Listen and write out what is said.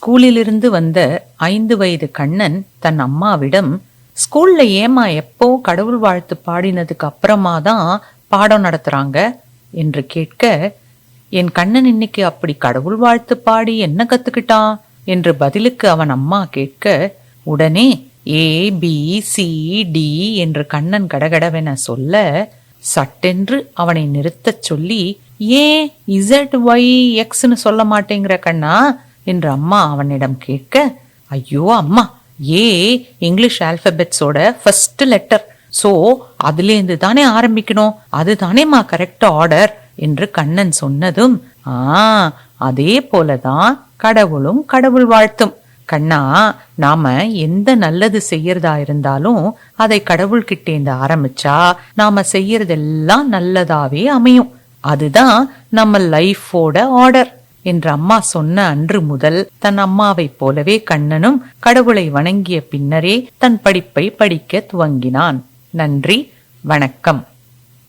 ஸ்கூலிலிருந்து வந்த 5 வயது கண்ணன் தன் அம்மாவிடம், ஸ்கூல்ல ஏமா எப்போ கடவுள் வாழ்த்து பாடினதுக்கு அப்புறமா தான் பாடம் நடத்துறாங்க என்று கேட்க, என் கண்ணன் இன்னைக்கு அப்படி கடவுள் வாழ்த்து பாடி என்ன கத்துக்கிட்டான் என்று பதிலுக்கு அவன் அம்மா கேட்க, உடனே ABCD என்று கண்ணன் கடகடவென சொல்ல, சட்டென்று அவனை நிறுத்தச் சொல்லி, ஏன் ZYXன்னு சொல்ல மாட்டேங்கிற கண்ணா என்று அம்மா அவனிடம் கேட்க, ஐயோ அம்மா, A English ஆல்பபெட்ஸோட first letter, so அதுலேருந்து தானே ஆரம்பிக்கணும், அதுதானேமா கரெக்ட் ஆர்டர் என்று கண்ணன் சொன்னதும், அதே போலதான் கடவுளும் கடவுள் வாழ்த்தும். கண்ணா, நாம எந்த நல்லது செய்யறதா இருந்தாலும் அதை கடவுள்கிட்டேந்து ஆரம்பிச்சா நாம செய்யறதெல்லாம் நல்லதாவே அமையும். அதுதான் நம்ம லைஃபோட ஆர்டர் என்று அம்மா சொன்ன அன்று முதல் தன் அம்மாவைப் போலவே கண்ணனும் கடவுளை வணங்கிய பின்னரே தன் படிப்பை படிக்க துவங்கினான். நன்றி, வணக்கம்.